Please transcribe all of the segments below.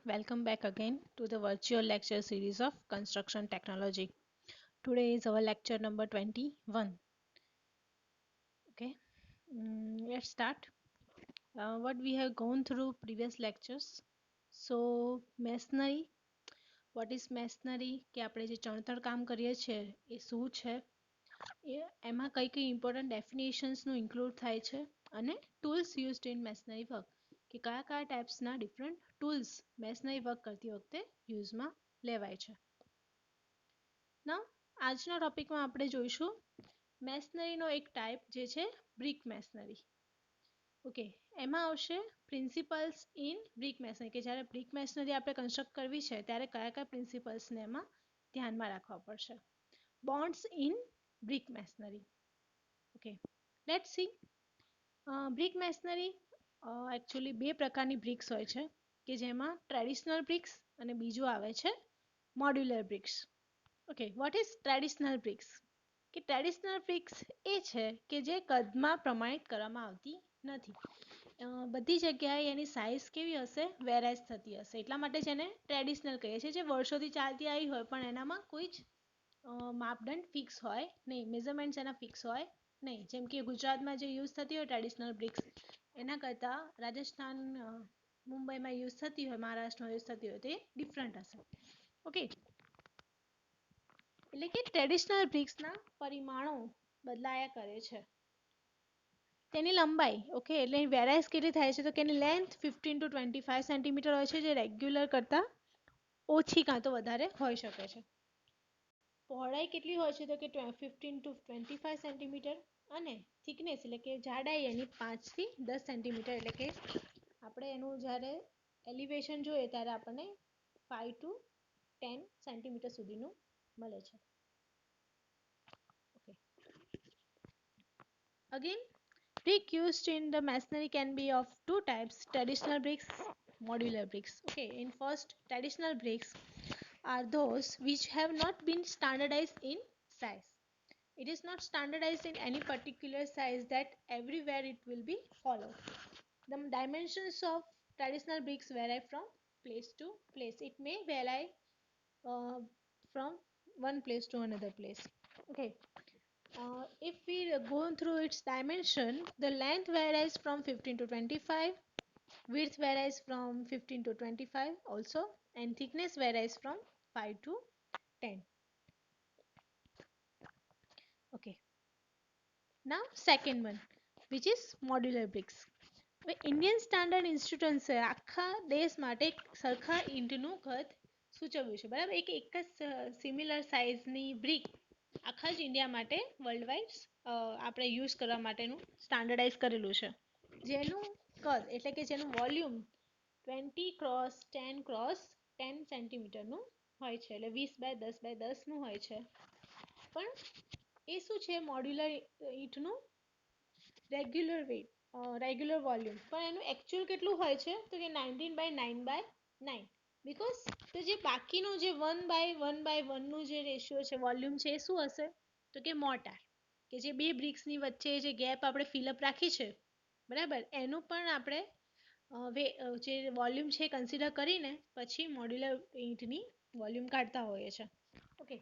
welcome back again to the virtual lecture series of construction technology. Today is our lecture number 21. Okay, let's start. What we have gone through previous lectures. So, masonry, what is masonry? કે આપણે જે ચણતર કામ કરીએ છીએ એ શું છે? એમાં કઈ important definitions નું include થાય છે અને tools used in masonry work કે કયા ટાઈપ્સના ડિફરન્ટ ટૂલ્સ મેસનરી વર્ક કરતી વખતે યુઝમાં લેવાય છે. નાઉ આજના ટોપિકમાં આપણે જોઈશું મેસનરીનો એક ટાઈપ જે છે બ્રિક મેસનરી. ઓકે, એમાં આવશે પ્રિન્સિપલ્સ ઇન બ્રિક મેસનરી કે જ્યારે બ્રિક મેસનરી આપણે કન્સ્ટ્રક્ટ કરવી છે ત્યારે કયા પ્રિન્સિપલ્સને એમાં ધ્યાનમાં રાખવા પડશે. Bonds in brick masonry. Okay, let's see. Brick masonry actually બે પ્રકારની બ્રિક્સ હોય છે કે જેમાં ટ્રેડિશનલ બ્રિક્સ અને બીજું આવે છે modular BRICS. Okay, what is traditional BRICS? કે ટ્રેડિશનલ બ્રિક્સ એ છે કે જે કદમાં પ્રમાણિત કરવામાં આવતી નથી. બધી જગ્યાએ એની સાઇઝ કેવી હશે? વેરાઇઝ થતી હશે. એટલા માટે જ એને ટ્રેડિશનલ કહીએ છીએ, જે વર્ષોથી ચાલતી આવી હોય પણ એનામાં કોઈ જ માપદંડ ફિક્સ હોય નહીં, મેઝરમેન્ટ્સ એના ફિક્સ હોય નહીં. જેમ કે ગુજરાતમાં જે યુઝ થતી હોય ટ્રેડિશનલ બ્રિક્સ એના કરતાં રાજસ્થાન મુંબઈમાં યુઝ થતી હોય, મહારાષ્ટ્રમાં યુઝ થતી હોય તે ડિફરન્ટ હશે. ઓકે, એટલે કે ટ્રેડિશનલ બ્રિક્સના પરિમાણો બદલાયા કરે છે. તેની લંબાઈ ઓકે એટલે વેરાઇઝ કેટલી થાય છે તો કે એની લેન્થ 15 to 25 સેન્ટીમીટર હોય છે, જે રેગ્યુલર કરતાં ઓછી કાં તો વધારે હોઈ શકે છે. પહોળાઈ કેટલી હોય છે તો કે 15 to 25 સેન્ટીમીટર અને થિકનેસ એટલે કે જાડાઈ એની 5 થી 10 સેન્ટીમીટર. એટલે કે આપણે એનું જ્યારે એલિવેશન જોઈએ ત્યારે આપણને 5 to 10 સેન્ટીમીટર સુધીનું મળે છે. Okay, again brick used in the masonry can be of two types: traditional bricks, modular bricks. Okay, in first, traditional bricks are those which have not been standardized in size. It is not standardized in any particular size that everywhere it will be followed. The dimensions of traditional bricks vary from place to place. It may vary from one place to another place. Okay, if we go through its dimension, the length varies from 15 to 25, width varies from 15 to 25 also, and thickness varies from 5 to 10. Okay, now second one, which is modular bricks. Indian standard ઇન્સ્ટિટ્યુશન્સે આખા દેશ માટે સરખા ઈંટનું કદ સૂચવ્યું છે. બરાબર, એક જ સિમિલર સાઇઝની બ્રિક આખા જ ઇન્ડિયા માટે વર્લ્ડ વાઇડ આપણે યુઝ કરવા માટેનું સ્ટાન્ડર્ડાઇઝ કરેલું છે, જેનું કદ એટલે કે જેનું વોલ્યુમ 20 ક્રોસ 10 ક્રોસ 10 સેન્ટીમીટરનું હોય છે, એટલે 20 by 10 by 10નું હોય છે. પણ એ શું છે, મોડ્યુલર ઈંટનું રેગ્યુલર વેટ રેગ્યુલર વોલ્યુમ, પણ એનું એકચ્યુઅલ કેટલું હોય છે તો કે 19 by 9 by 9. બીકોઝ તો જે બાકીનું જે 1 by 1 જે રેશિયો છે, વોલ્યુમ છે, એ શું હશે તો કે મોર્ટાર, કે જે બે બ્રિક્સની વચ્ચે જે ગેપ આપણે ફિલઅપ રાખી છે બરાબર, એનું પણ આપણે જે વોલ્યુમ છે કન્સિડર કરીને પછી મોડ્યુલર ઈંટની વોલ્યુમ કાઢતા હોઈએ છીએ. ઓકે,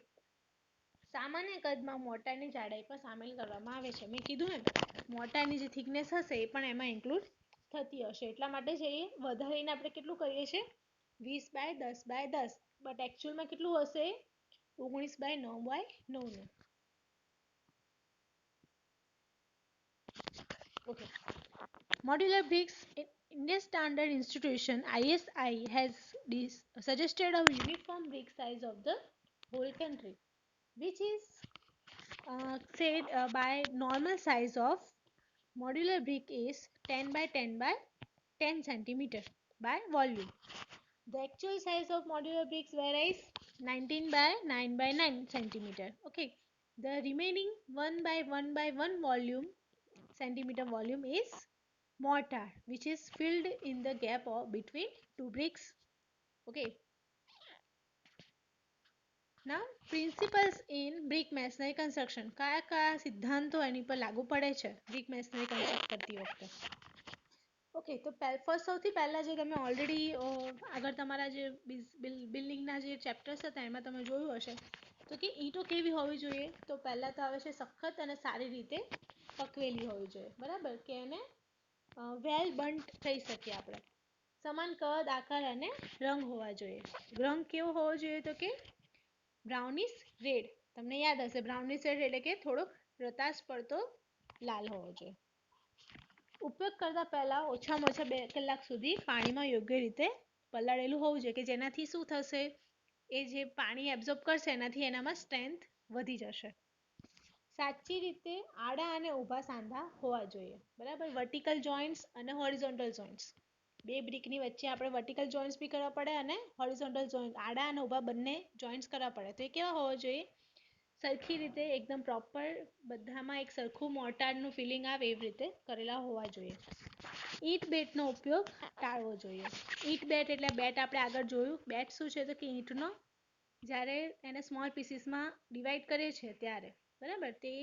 સામાન્ય કદમાં મોર્ટારની જાડાઈ પણ સામેલ કરવામાં આવે છે. મેં કીધું એમ મોર્ટારની જે થિકનેસ હશે એ પણ એમાં ઇન્ક્લુડ થતી હશે. એટલા માટે જ એ વધારીને આપણે કેટલું કરીએ છીએ 20 by 10 by 10, બટ એકચ્યુઅલમાં કેટલું હશે 19 by 9 by 9નું. Okay, modular bricks in Indian Standard Institution ISI has suggested a uniform brick size of the whole country, which is said by normal size of modular brick is 10 by 10 by 10 centimeter by volume. The actual size of modular bricks varies 19 by 9 by 9 centimeter. Okay, the remaining 1 by 1 by 1 volume centimeter volume is mortar, which is filled in the gap between two bricks. Okay, now principles in brick masonry construction. કયા સિદ્ધાંતો એની પર લાગુ પડે છે brick મેસનરી construct કરતી વખતે? Okay, તો first સૌથી પહેલા જે તમે ઓલરેડી આગળ તમારા જે બિલ્ડિંગના જે ચેપ્ટર્સ હતા એમાં તમે જોયું હશે તો કે ઈંટો કેવી હોવી જોઈએ. તો પહેલા તો આવે છે સખત અને સારી રીતે પકવેલી હોવી જોઈએ, બરાબર, કે એને વેલ બન્ટ થઈ શકીએ આપણે. સમાન કદ, આકાર અને રંગ હોવા જોઈએ. રંગ કેવો હોવો જોઈએ તો કે બ્રાઉનિશ રેડ. તમને યાદ હશે બ્રાઉનિશ રેડ એટલે કે થોડોક રતાશ પડતો લાલ હોવો જોઈએ. ઉપયોગ કરતા પહેલા ઓછામાં ઓછા 2 કલાક સુધી પાણીમાં યોગ્ય રીતે પલાળેલું હોવું જોઈએ, કે જેનાથી શું થશે, એ જે પાણી એબ્ઝોર્બ કરશે એનાથી એનામાં સ્ટ્રેન્થ વધી જશે. સાચી રીતે આડા અને ઊભા સાંધા હોવા જોઈએ, બરાબર. વર્ટિકલ જોઈન્ટ્સ અને હોરિઝોન્ટલ જોઈન્ટ્સ, બે બ્રિકની વચ્ચે આપણે વર્ટિકલ જોઈન્ટ્સ બી કરવા પડે અને હોરિઝોન્ટલ જોઈન્ટ આડા અને ઊભા બંને જોઈન્ટ્સ કરવા પડે. તો એ કેવા હોવા જોઈએ, સરખી રીતે એકદમ પ્રોપર, બધામાં એક સરખું મોર્ટારનું ફિલિંગ આવે એવી રીતે કરેલા હોવા જોઈએ. ઈંટ બેટનો ઉપયોગ ટાળવો જોઈએ. ઈંટ બેટ એટલે બેટ આપણે આગળ જોયું. બેટ શું છે તો કે ઈંટનો જ્યારે એને સ્મોલ પીસીસમાં ડિવાઈડ કરીએ છીએ ત્યારે, બરાબર, તે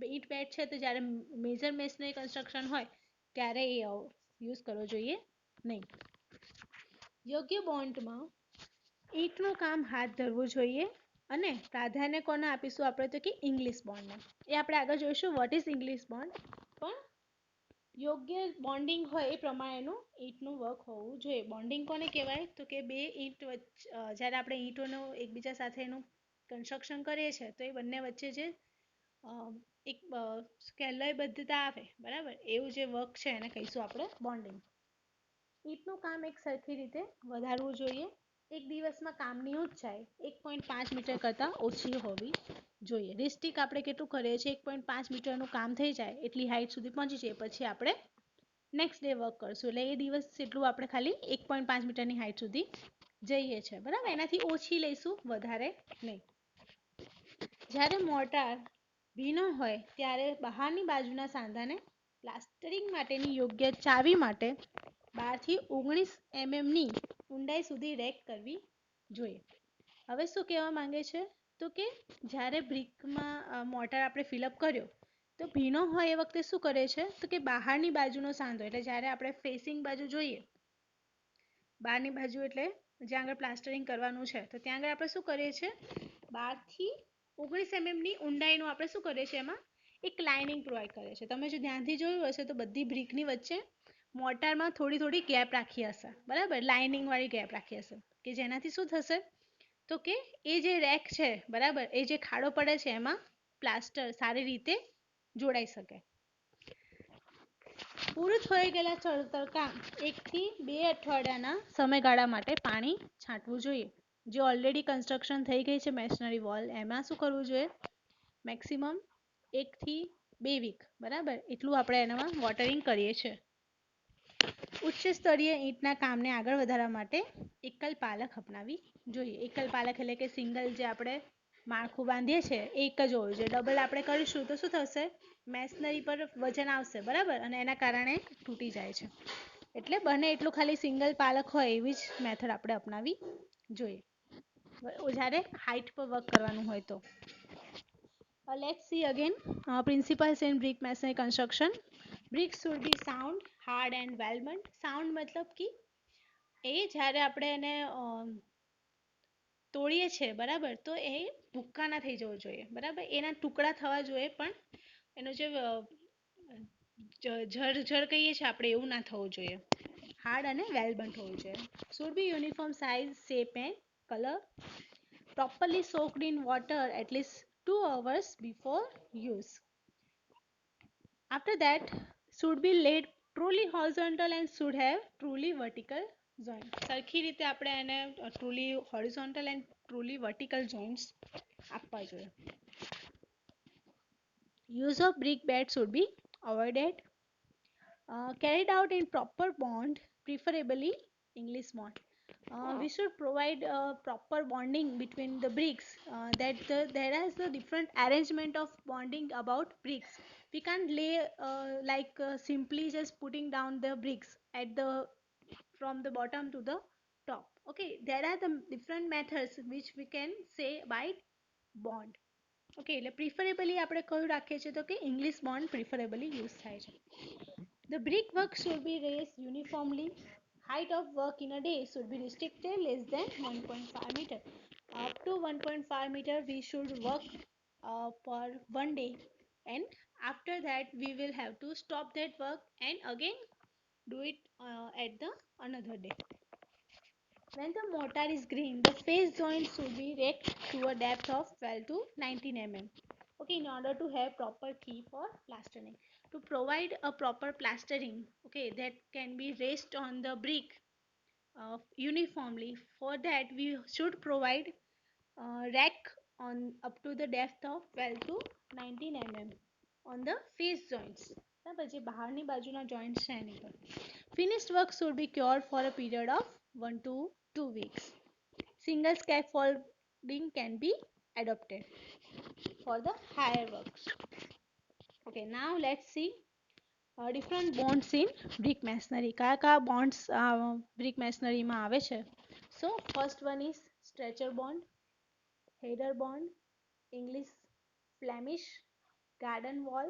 ઈંટ બેટ છે તો જ્યારે મેજર મેસની કન્સ્ટ્રક્શન હોય ત્યારે એ યુઝ કરવો જોઈએ નહીં. યોગ્ય બોન્ડમાં ઈંટનું કામ હાથ ધરવું જોઈએ અને પ્રાધાન્ય કોને આપીશું આપણે તો કે ઇંગ્લિશ બોન્ડને. એ આપણે આગળ જોઈશું વોટ ઇઝ ઇંગ્લિશ બોન્ડ. પણ યોગ્ય બોન્ડિંગ હોય એ પ્રમાણેનું ઈંટનું વર્ક હોવું જોઈએ. બોન્ડિંગ કોને કહેવાય તો કે બે ઈંટ જ્યારે આપણે ઈંટોનું એકબીજા સાથેનું કન્સ્ટ્રક્શન કરીએ છીએ તો એ બંને વચ્ચે જે એક લયબદ્ધતા આવે, બરાબર, એવું જે વર્ક છે એને કહીશું આપણે બોન્ડિંગ. ઈંટનું કામ એક સરખી રીતે વધારવું જોઈએ. એક દિવસમાં કામની ઊંચાઈ 1.5 મીટર કરતાં ઓછી હોવી જોઈએ. રિસ્ટિક આપણે કેટલું કરીએ છીએ, 1.5 મીટરનું કામ થઈ જાય એટલી હાઈટ સુધી પહોંચી જઈએ પછી આપણે નેક્સ્ટ ડે વર્ક કરશું. એટલે એ દિવસ જેટલું આપણે ખાલી 1.5 મીટરની હાઈટ સુધી જઈએ છીએ, બરાબર, એનાથી ઓછી લઈશું, વધારે નહીં. જ્યારે મોર્ટાર ભીનો હોય ત્યારે બહારની બાજુના સાંધાને પ્લાસ્ટરિંગ માટેની યોગ્ય ચાવી માટે 12 થી 19 mm ઊંડાઈ સુધી રેક કરવી જોઈએ. હવે શું કહેવા માંગે છે તો કે જ્યારે બ્રિકમાં મોર્ટાર આપણે ફિલઅપ કર્યો તો ભીનો હોય એ વખતે શું કરે છે તો કે બહારની બાજુનો સાંધો, એટલે જ્યારે આપણે ફેસિંગ બાજુ જોઈએ, બહારની બાજુ એટલે જ્યાં આગળ પ્લાસ્ટરિંગ કરવાનું છે તો ત્યાં આગળ આપણે શું કરીએ છીએ, 12 થી 19 mm ઊંડાઈનું આપણે શું કરીએ છીએ, એમાં એક લાઇનિંગ પ્રોવાઈડ કરીએ છીએ. તમે જો ધ્યાનથી જોયું હશે તો બધી બ્રિકની વચ્ચે મોર્ટારમાં થોડી થોડી ગેપ રાખી હશે, બરાબર, લાઇનિંગ વાળી ગેપ રાખી હશે, કે જેનાથી શું થશે તો કે એ જે રેક છે, બરાબર, એ જે ખાડો પડે છે એમાં પ્લાસ્ટર સારી રીતે જોડાઈ શકે. પૂરું થઈ ગયેલા ચણતર કામ 1 થી 2 અઠવાડિયાના સમયગાળા માટે પાણી છાંટવું જોઈએ. જે ઓલરેડી કન્સ્ટ્રક્શન થઈ ગઈ છે મેશનરી વોલ, એમાં શું કરવું જોઈએ, મેક્સિમમ 1 થી 2 વીક, બરાબર, એટલું આપણે એનામાં વોટરિંગ કરીએ છીએ. ઉચ્ચ સ્તરીય ઈંટના કામને આગળ વધારવા માટે એકલ પાલખ અપનાવી જોઈએ. એકલ પાલખ એટલે કે સિંગલ જે આપણે માળખું બાંધીએ છીએ એ એક જ હોવું જોઈએ. ડબલ આપણે કરીશું તો શું થશે, મેશનરી પર વજન આવશે, બરાબર, અને એના કારણે તૂટી જાય છે. એટલે બને એટલું ખાલી સિંગલ પાલખ હોય એવી જ મેથડ આપણે અપનાવી જોઈએ જ્યારે હાઈટ પર વર્ક કરવાનું હોય તો. Let's see again principles in brick masonry construction. Bricks should be sound, hard and well bent. Sound મતલબ કે એ જ્યારે આપણે એને તોડીએ છીએ, બરાબર, તો એ ભૂક્કા ના થઈ જવો જોઈએ, બરાબર, એના ટુકડા થવા જોઈએ, પણ એનો જે જળ કહીએ છીએ આપણે એવું ના થવું જોઈએ. હાર્ડ અને વેલ બન્ટ હોવું જોઈએ. should be uniform size, shape and color. Properly soaked in water at least 2 hours before use. After that, should be laid truly horizontal and should have truly vertical joint. સરખી રીતે આપણે એને truly horizontal and truly vertical joints આપવા જોઈએ. Use of brick bed should be avoided. Carried out in proper bond, preferably English bond. We should provide proper bonding between the bricks, there is a different arrangement of bonding about bricks. We can't lay simply just putting down the bricks at the from the bottom to the top. Okay, there are the different methods which we can say by bond. Okay, એટલે preferably આપણે કયું રાખીએ છીએ તો કે English bond preferably use થાય છે. The brickwork should be raised uniformly. Height of work in a day should be restricted less than 1.5 meter. Up to 1.5 meter we should work for one day, and after that we will have to stop that work and again do it at the another day. When the mortar is green, the face joint should be raked to a depth of 12 to 19 mm. Okay, in order to have proper key for plastering. To provide a proper plastering, okay, that can be raised on the brick uniformly. For that, we should provide rack on up to the depth of 12 to 19 mm on the face joints. બરાબર જે બહારની બાજુના joints છે એની પર. Finished work should be cured for a period of 1 to 2 weeks. Single scaffolding can be adopted for the higher works. Okay, now let's see different bonds in brick masonry. કયા કયા bonds brick masonry માં આવે છે? So first one is stretcher bond, header bond, English Flemish, garden wall,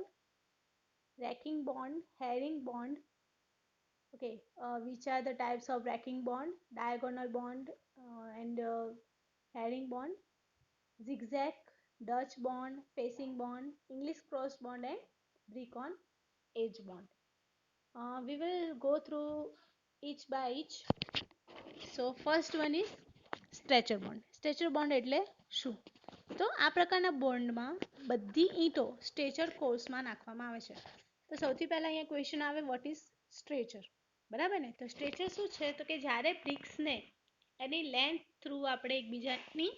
racking bond, herring bond. Okay, which are the types of racking bond? Diagonal bond and herring bond, zigzag, Dutch bond, facing bond, English cross bond, and brick on edge bond. We will go through each by each. So first one is stretcher bond. Stretcher bond એટલે શું? તો આ પ્રકારના બોન્ડમાં બધી ઈંટો stretcher કોર્સમાં નાખવામાં આવે છે. તો સૌથી પહેલા અહીંયા ક્વેશ્ચન આવે વોટ ઇઝ સ્ટ્રેચર, બરાબર ને? તો સ્ટ્રેચર શું છે? તો કે જ્યારે બ્રિક્સને એની લેન્થ થ્રુ આપણે એકબીજાની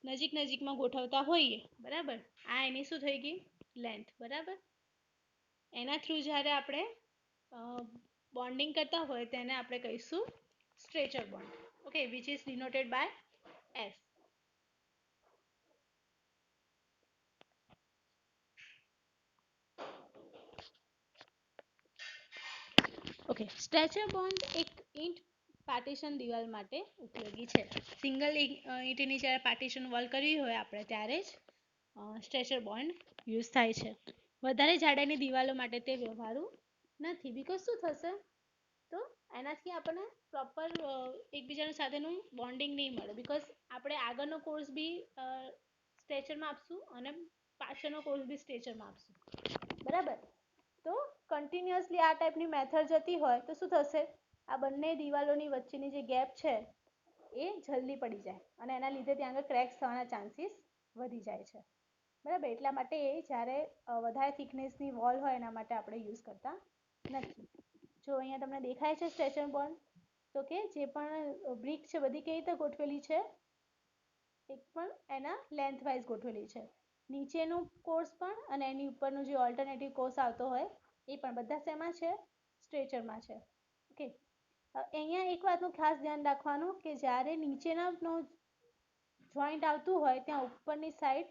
નજીકમાં ગોઠવતા હોઈએ, બરાબર, આ એની શું થઈ ગઈ લેન્થ, બરાબર. એના થ્રુ જ્યારે આપણે બોન્ડિંગ કરતા હોય તેને આપણે કહીશું stretcher bond. Okay, which is denoted by S. Okay, stretcher bond એક ઈંટ પાર્ટીશન દિવાલ માટે ઉપયોગી છે. સિંગલ ઈંટની જ્યારે પાર્ટીશન વોલ કરવી હોય આપણે ત્યારે જ સ્ટ્રેચર બોન્ડ યુઝ થાય છે. વધારે જાડાઈની દિવાલો માટે તે વ્યવહારુ નથી. બીકોઝ શું થશે? તો એનાથી આપણને પ્રોપર એકબીજાના સાથેનું બોન્ડિંગ નહીં મળે. બીકોઝ આપણે આગળનો કોર્સ બી સ્ટ્રેચરમાં આપશું અને પાછળનો કોર્સ બી સ્ટ્રેચરમાં આપશું, બરાબર. તો કન્ટિન્યુઅસલી આ ટાઈપની મેથડ જતી હોય તો શું થશે? આ બંને દિવાલોની વચ્ચેની જે ગેપ છે એ જલ્દી પડી જાય અને એના લીધે ત્યાં આગળ ક્રેક્સ થવાના ચાન્સીસ વધી જાય છે, બરાબર. એટલા માટે જ્યારે વધારે થિકનેસની વોલ હોય એના માટે આપણે યુઝ કરતા નથી. જો અહીંયા તમને દેખાય છે સ્ટ્રેચર બોન્ડ, તો કે જે પણ બ્રિક છે બધી કેવી રીતે ગોઠવેલી છે? એક પણ એના લેન્થ વાઇઝ ગોઠવેલી છે. નીચેનું કોર્સ પણ અને એની ઉપરનું જે ઓલ્ટરનેટિવ કોર્સ આવતો હોય એ પણ બધા શેમાં છે? સ્ટ્રેચરમાં છે. ઓકે, અહીંયા એક વાતનું ખાસ ધ્યાન રાખવાનું કે જ્યારે નીચેનાનો જોઈન્ટ આવતું હોય ત્યાં ઉપરની સાઈડ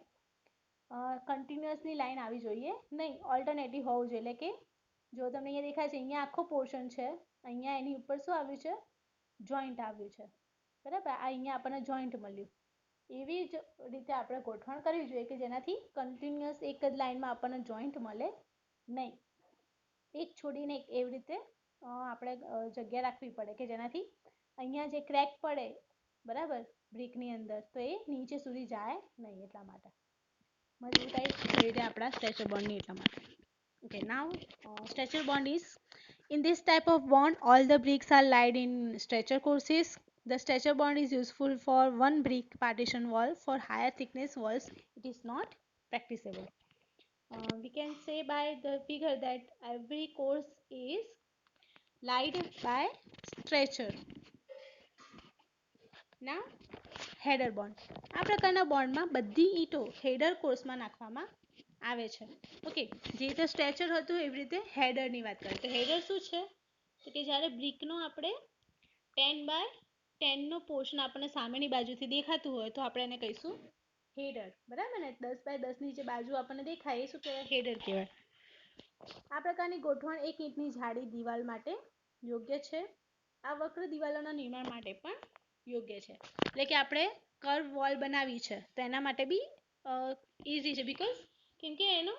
કન્ટિન્યુઅસની લાઈન આવી જોઈએ નહીં, ઓલ્ટરનેટિવ હોવું જોઈએ. એટલે કે જો તમને અહીંયા દેખાય છે અહીંયા આખો પોર્શન છે, અહીંયા એની ઉપર શું આવ્યું છે? જોઈન્ટ આવ્યું છે, બરાબર. આ અહીંયા આપણને જોઈન્ટ મળ્યું. એવી જ રીતે આપણે ગોઠવણ કરવી જોઈએ કે જેનાથી કન્ટિન્યુઅસ એક જ લાઈનમાં આપણને જોઈન્ટ મળે નહીં. એક છોડીને એક એવી રીતે આપણે જગ્યા રાખવી પડે કે જેનાથી અહીંયા જે ક્રેક પડે, બરાબર, બ્રિકની અંદર, તો એ નીચે સુધી જાય નહીં. એટલા માટે મજબૂતાઈ એવી રીતે આપણા સ્ટ્રેચર બોન્ડની એટલા માટે. Okay, now stretcher bond is in this type of bond all the bricks are laid in stretcher courses. The stretcher bond is useful for one brick partition wall. For higher thickness walls it is not practicable. We can say by the figure that every course is laid by stretcher. Now header bond. આ પ્રકારના બોન્ડમાં બધી ઈંટો header કોર્સમાં નાખવામાં આવે છે. Okay, જે રીતે stretcher હતું એવી રીતે હેડરની વાત કરીએ તો હેડર શું છે? તો કે જ્યારે બ્રિકનો આપણે 10x10 નો પોર્શન આપણને સામેની બાજુથી દેખાતું હોય તો આપણે એને કહીશું હેડર, બરાબર ને? 10x10ની જે બાજુ આપણને દેખાય એ શું કહેવાય? હેડર કહેવાય. આ પ્રકારની ગોઠવણ એક ઈંટની જાડી દિવાલ માટે યોગ્ય છે. આ વક્ર દિવાલોના નિર્માણ માટે પણ યોગ્ય છે. એટલે કે આપણે કર્વ વોલ બનાવી છે તો એના માટે બી ઇઝી છે. બીકોઝ કેમ કે એનો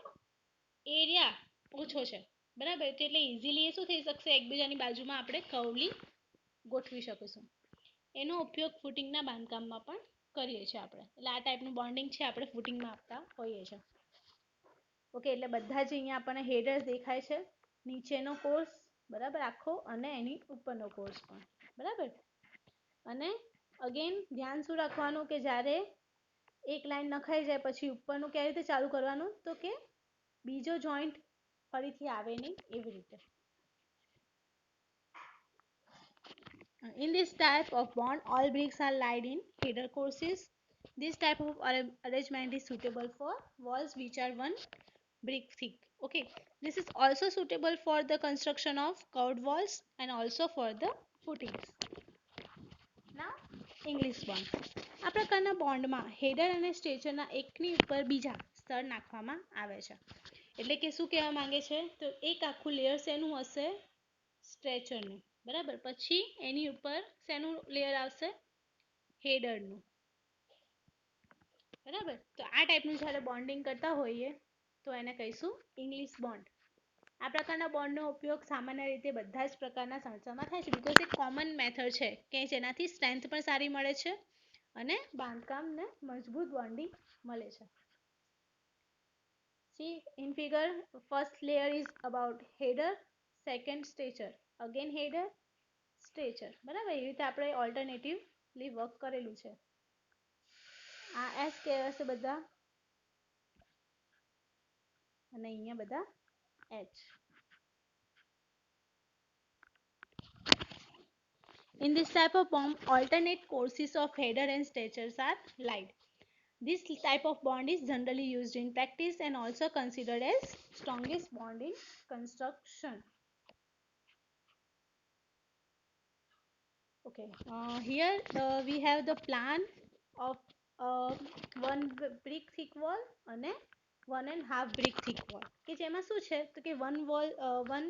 એરિયા ઓછો છે, બરાબર. એટલે ઇઝીલી એ શું થઈ શકશે, એકબીજાની બાજુમાં આપણે કર્વલી ગોઠવી શકીશું. એનો ઉપયોગ ફૂટિંગના બાંધકામમાં પણ કરીએ છીએ આપણે. એટલે આ ટાઈપનું બોન્ડિંગ છે આપણે ફૂટિંગમાં આપતા હોઈએ છીએ. ઓકે, એટલે બધા જ અહીંયા આપણને હેડર દેખાય છે, નીચેનો કોર્સ બરાબર આખો, અને એની ઉપરનો કોર્સ પણ બરાબર. અને અગેન ધ્યાન શું રાખવાનું કે જ્યારે એક લાઈન નખાઈ જાય પછી ઉપરનું કેવી રીતે ચાલુ કરવાનું, તો કે બીજો જોઈન્ટ ફરીથી આવે નહીં એવી રીતે. In this type of bond, all bricks are laid in header courses. This type of arrangement is suitable for walls which are one brick thick. Okay, this is also suitable for the construction of curved walls and also for the footings. Now, English bond. આ પ્રકારના બોન્ડમાં header અને સ્ટ્રેચરના એકની ઉપર બીજા સ્તર નાખવામાં આવે છે. એટલે કે શું કહેવા માંગે છે, તો એક આખું લેયર શેનું હશે, સ્ટ્રેચરનું બરાબર. પછી એની ઉપર શેનું લેયર આવશે, હેડરનું બરાબર. તો આ ટાઈપનું જ્યારે બોન્ડિંગ કરતા હોઈએ તો એને કહીશું ઇંગ્લિશ બોન્ડ. આ પ્રકારના બોન્ડનો ઉપયોગ સામાન્ય રીતે બધા જ પ્રકારના સંસ્થામાં થાય છે, બીકોઝ એક કોમન મેથડ છે કે જેનાથી સ્ટ્રેન્થ પણ સારી મળે છે અને બાંધકામને મજબૂત બોન્ડિંગ મળે છે. See in figure, first layer is about header, second stretcher, again header, stretcher બરાબર. એ રીતે આપણે ઓલ્ટરનેટિવલી વર્ક કરેલું છે. આ એસ કહેવાશે બધા, અને અહીંયા બધા H. In this type of bond, alternate courses of header and stretchers are laid. This type of bond is generally used in practice and also considered as strongest bond in construction. Okay, here we have the plan of one brick thick wall and 1.5 brick thick wall. કે જેમાં શું છે તો કે one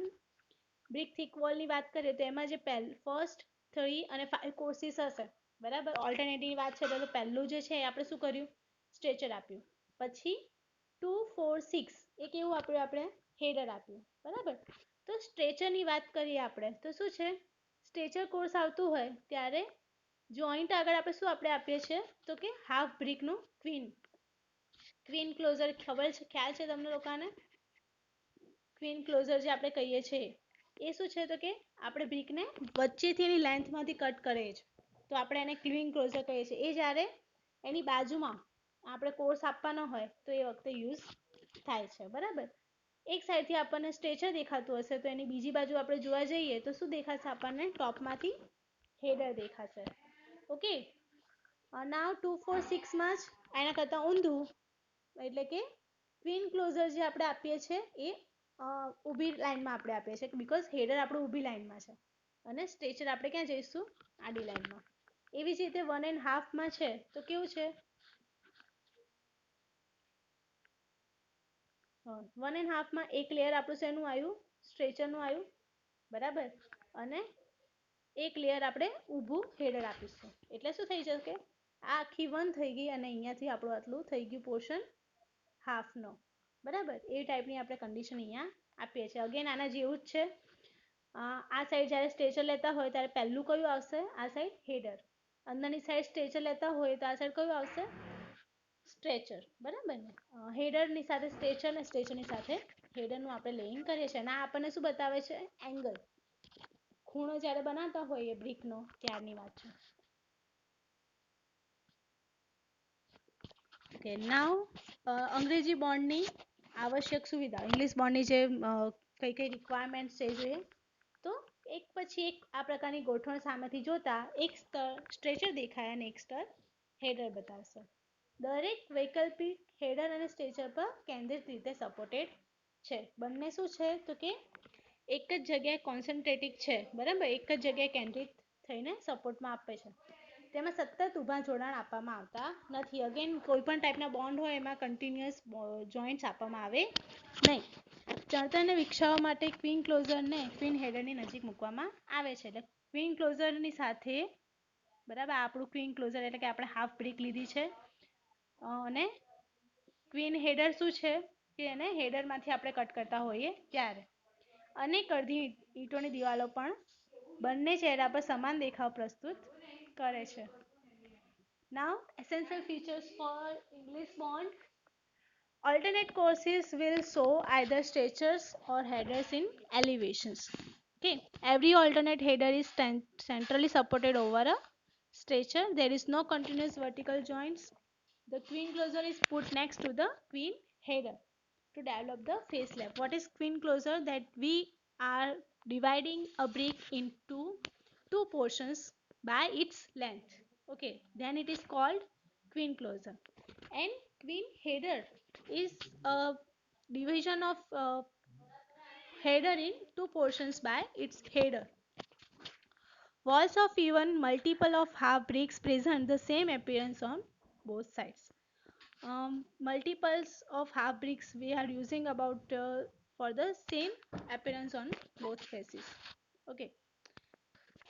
brick thick wall ની વાત કરીએ તો એમાં જે ફર્સ્ટ 3 અને 5 કોર્સીસ હશે બરાબર. ઓલ્ટરનેટિવ વાત છે તો પહેલું જે છે આપણે શું કર્યું, સ્ટ્રેચર આપ્યું. પછી 2, 4, 6 એ કેવું આપ્યું, આપણે હેડર આપ્યું બરાબર. તો સ્ટ્રેચરની વાત કરીએ આપણે તો શું છે, સ્ટ્રેચર કોર્સ આવતું હોય ત્યારે જોઈન્ટ આગળ આપણે શું આપીએ છીએ તો કે હાફ બ્રિકનું ક્વીન ક્લોઝર. ખબર છે, ખ્યાલ છે તમને લોકોને? ક્વીન ક્લોઝર જે આપણે કહીએ છીએ એ શું છે તો કે આપણે બ્રિકને વચ્ચેથી એની લેન્થમાંથી કટ કરીએ છીએ તો આપણે એને ક્વીન ક્લોઝર કહીએ છીએ. એ જ્યારે એની બાજુમાં આપણે કોર્સ આપવાનો હોય તો એ વખતે યુઝ થાય છે બરાબર. એક સાઈડથી આપણને સ્ટ્રેચર દેખાતું હશે તો એની બીજી બાજુ આપણે જોવા જઈએ તો શું દેખાશે, આપણને ટોપમાંથી હેડર દેખાશે. ઓકે, નાવ 2, 4, 6માં જ એના કરતાં ઊંધું, એટલે કે ક્વીન ક્લોઝર જે આપણે આપીએ છીએ એ ઊભી લાઈનમાં આપણે આપીએ છીએ, બીકોઝ હેડર આપણું ઊભી લાઈનમાં છે અને સ્ટ્રેચર આપણે ક્યાં જઈશું, આડી લાઈનમાં. એવી જ રીતે 1.5માં છે તો કેવું છે, 1.5માં એક લેયર આપણું શેનું આવ્યું, સ્ટ્રેચરનું આવ્યું બરાબર. અને એક લેયર આપણે ઊભું હેડર આપીશું એટલે શું થઈ જશે, આ આખી 1 થઈ ગઈ અને અહીંયાથી આપણું આટલું થઈ ગયું પોર્શન હાફનો બરાબર. એ ટાઈપની આપણે કન્ડિશન અહીંયા આપીએ છીએ. અગેન આના જેવું જ છે. આ સાઈડ જ્યારે સ્ટ્રેચર લેતા હોય ત્યારે પહેલું કયું આવશે, આ સાઈડ હેડર. અંદરની સાઈડ સ્ટ્રેચર લેતા હોય તો આ સાઈડ કયું આવશે, સ્ટ્રેચર બરાબર ને. હેડરની સાથે સ્ટ્રેચર ને સ્ટ્રેચરની સાથે હેડરનું આપણે લેઈંગ કરીએ છીએ. અને આ આપણને શું બતાવે છે, એંગલ, ખૂણો જ્યારે બનાવતા હોઈએ બ્રિકનો ત્યારની વાત છે. ઓકે, નાવ અંગ્રેજી બોન્ડની આવશ્યક સુવિધા, ઇંગ્લિશ બોન્ડની જે કઈ કઈ રિક્વાયરમેન્ટ છે જોઈએ તો એક પછી એક આ પ્રકારની ગોઠવણ સામેથી જોતા એક સ્તર સ્ટ્રેચર દેખાય અને એક સ્તર હેડર બતાવશે. દરેક વૈકલ્પિક હેડર અને સ્ટ્રેચર પર કેન્દ્રિત રીતે સપોર્ટેડ છે. બંને શું છે તો કે એક જ જગ્યાએ કોન્સન્ટ્રેટિક છે બરાબર, એક જ જગ્યાએ કેન્દ્રિત થઈને સપોર્ટમાં આપે છે. તેમાં સતત ઊભા જોડાણ આપવામાં આવતા નથી. અગેન કોઈ પણ ટાઈપના બોન્ડ હોય એમાં કન્ટિન્યુઅસ જોઈન્ટ્સ આપવામાં આવે નહીં. ચણતરને વિકસાવવા માટે ક્વીન ક્લોઝરને ક્વીન હેડરની નજીક મૂકવામાં આવે છે. એટલે ક્વીન ક્લોઝરની સાથે બરાબર, આપણું ક્વીન ક્લોઝર એટલે કે આપણે હાફ બ્રિક લીધી છે અને ક્વીન હેડર શું છે કે એને હેડરમાંથી આપણે કટ કરતા હોઈએ ત્યારે અનેક અડધી ઈંટોની દિવાલો પણ બંને ચહેરા પર સમાન દેખાવ પ્રસ્તુત કરે છે. Now, essential features for English bond. Alternate courses will show either stretchers or headers in elevations. Okay, every alternate header is centrally supported over a stretcher. There is no continuous vertical joints. The queen closure is put next to the queen header to develop the face lap. What is queen closure? That we are dividing a brick into two portions by its length. Okay, then it is called queen closure. And queen header is a division of header in two portions by its header. Walls of even multiple of half bricks present the same appearance on both sides. Multiples of half bricks we are using about for the same appearance on both faces. Okay.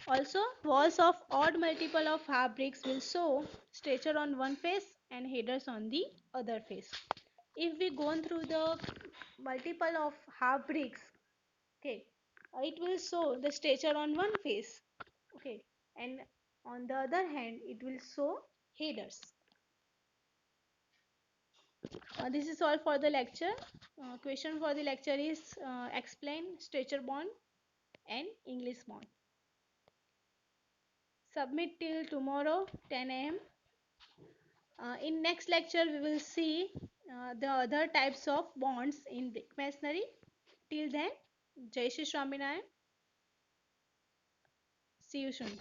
Also, walls of odd multiple of half bricks will show stretcher on one face and headers on the other face. If we go through the multiple of half bricks, okay, it will show the stretcher on one face, okay, and on the other hand it will show headers. This is all for the lecture. Question for the lecture is explain stretcher bond and English bond. Submit till tomorrow 10 a.m. In next lecture we will see the other types of bonds in brick masonry. Till then, Jai Shri Swaminarayan. See you soon.